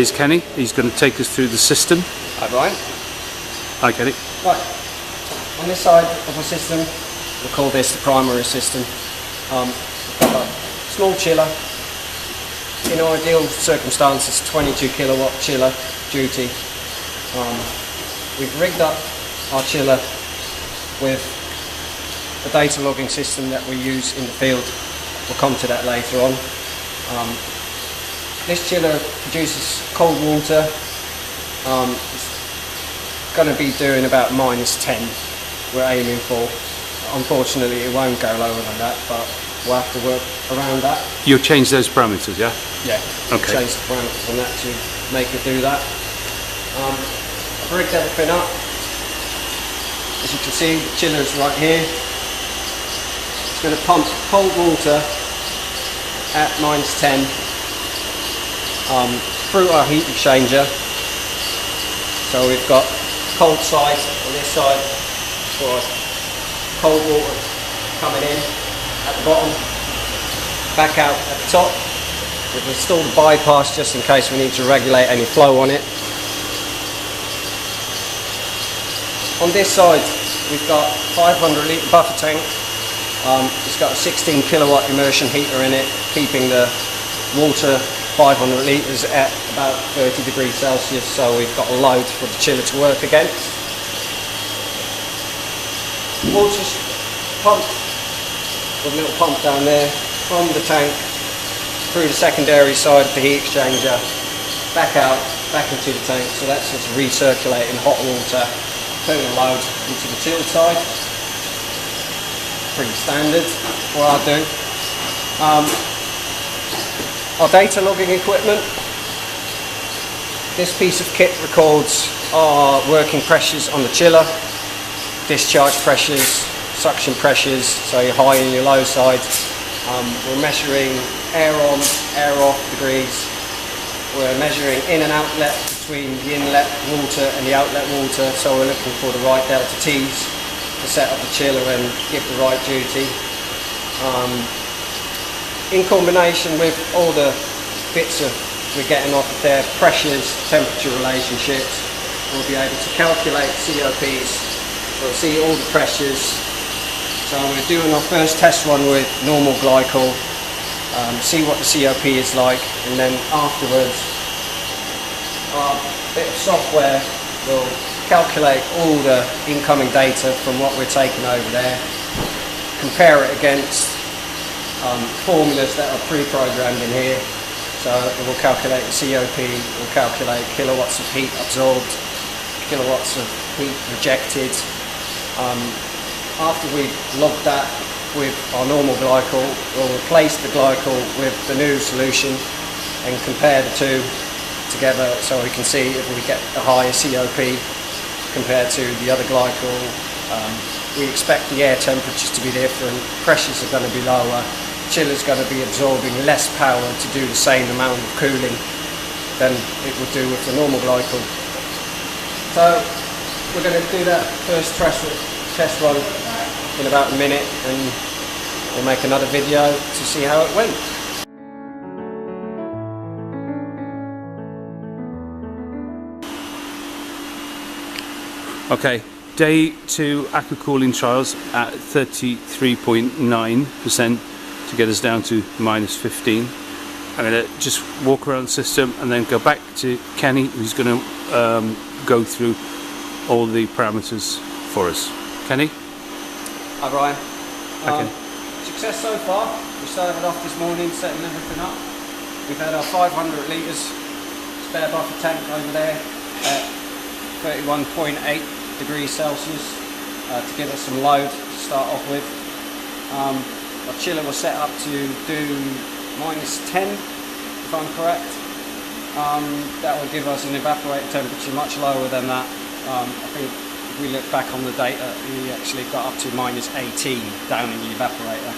Here's Kenny. He's going to take us through the system. Hi Brian. Hi Kenny. Right, on this side of the system, we'll call this the primary system. We've got a small chiller. In ideal circumstances, 22 kilowatt chiller duty. We've rigged up our chiller with the data logging system that we use in the field. We'll come to that later on. This chiller produces cold water. It's going to be doing about -10 we're aiming for. Unfortunately it won't go lower than that, but we'll have to work around that. You'll change those parameters, yeah? Yeah, okay. Change the parameters on that to make it do that. I've rigged everything up. As you can see, the chiller is right here. It's going to pump cold water at -10 through our heat exchanger. So we've got cold side on this side for cold water coming in at the bottom, back out at the top. We've installed a bypass just in case we need to regulate any flow on it. On this side we've got 500 litre buffer tank. It's got a 16 kilowatt immersion heater in it, keeping the water 500 litres at about 30 degrees Celsius, so we've got a load for the chiller to work against. Water's pumped with a little pump down there from the tank through the secondary side of the heat exchanger, back out, back into the tank, so that's just recirculating hot water, putting a load into the chilled side. Pretty standard, what I'll do. Our data logging equipment. This piece of kit records our working pressures on the chiller, discharge pressures, suction pressures, so your high and your low side. We're measuring air on, air off degrees. We're measuring in and outlet between the inlet water and the outlet water, so we're looking for the right delta T's to set up the chiller and give the right duty. In combination with all the bits of we're getting off of their pressures, temperature relationships, we'll be able to calculate COPs. We'll see all the pressures. So we're doing our first test run with normal glycol, see what the COP is like, and then afterwards our bit of software will calculate all the incoming data from what we're taking over there, compare it against formulas that are pre-programmed in here. So it will calculate the COP, it will calculate kilowatts of heat absorbed, kilowatts of heat rejected. After we've logged that with our normal glycol, we'll replace the glycol with the new solution and compare the two together so we can see if we get a higher COP compared to the other glycol. We expect the air temperatures to be different, pressures are going to be lower, chiller's going to be absorbing less power to do the same amount of cooling than it would do with the normal glycol. So we're going to do that first test run in about a minute, and we'll make another video to see how it went. Okay, day 2 Aqua Cooling trials at 33.9% to get us down to -15. I'm going to just walk around the system and then go back to Kenny, who's going to go through all the parameters for us. Kenny? Hi Brian. Okay. Success so far. We started off this morning setting everything up. We've had our 500 litres spare buffer tank over there at 31.8 degrees Celsius to give us some load to start off with. Our chiller was set up to do -10 if I'm correct. That will give us an evaporator temperature much lower than that. I think if we look back on the data, we actually got up to -18 down in the evaporator.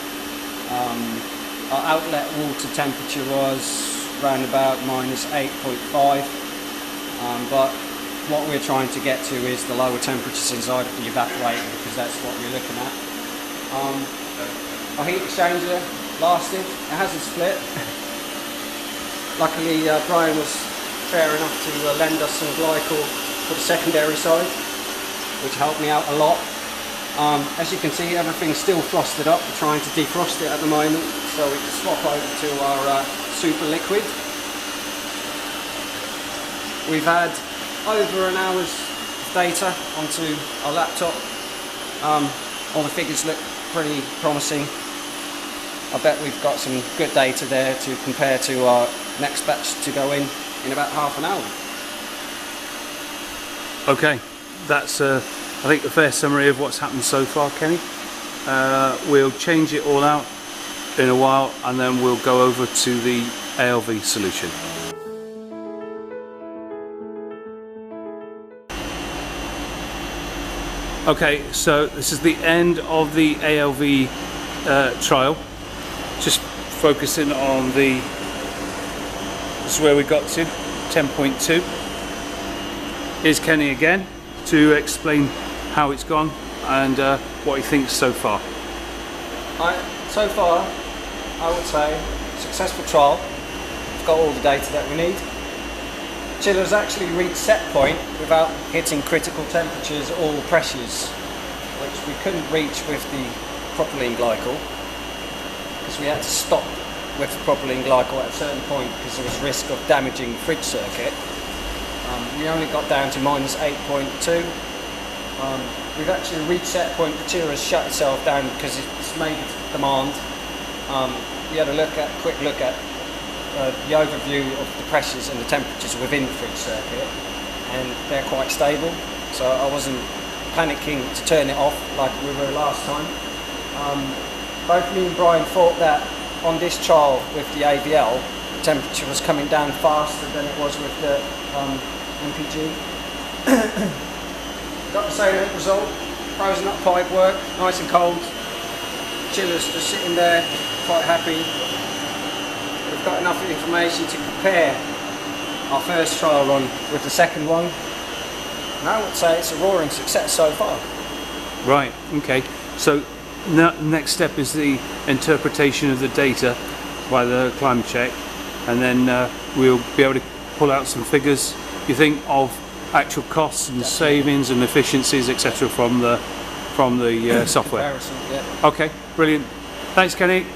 Our outlet water temperature was around about -8.5, but what we're trying to get to is the lower temperatures inside of the evaporator, because that's what we're looking at. Our heat exchanger lasted, it hasn't split. Luckily Brian was fair enough to lend us some glycol for the secondary side, which helped me out a lot. As you can see, everything's still frosted up. We're trying to defrost it at the moment, so we can swap over to our super liquid. We've had over an hour's data onto our laptop. All the figures look pretty promising. I bet we've got some good data there to compare to our next batch to go in about half an hour. Okay, that's I think a fair summary of what's happened so far, Kenny. We'll change it all out in a while and then we'll go over to the ALV solution. Okay, so this is the end of the ALV trial. Just focusing on this is where we got to, 10.2. Here's Kenny again to explain how it's gone and what he thinks so far. So far, I would say, successful trial. We've got all the data that we need. Chiller's actually reached set point without hitting critical temperatures or pressures, which we couldn't reach with the propylene glycol, because we had to stop with the propylene glycol at a certain point because there was risk of damaging the fridge circuit. We only got down to minus 8.2. We've actually reached set point. The chiller has shut itself down because it's made demand. We had a quick look at the overview of the pressures and the temperatures within the fridge circuit, and they're quite stable, so I wasn't panicking to turn it off like we were last time. Both me and Brian thought that on this trial with the AVL, the temperature was coming down faster than it was with the MPG. Got the same result. Frozen up pipe work, nice and cold. Chiller's just sitting there, quite happy. We've got enough information to compare our first trial run with the second one, and I would say it's a roaring success so far. Right, okay. So next step is the interpretation of the data by the climate check, and then we'll be able to pull out some figures, you think, of actual costs and savings and efficiencies, etc. from the software. Comparison, yeah. Okay, brilliant. Thanks, Kenny.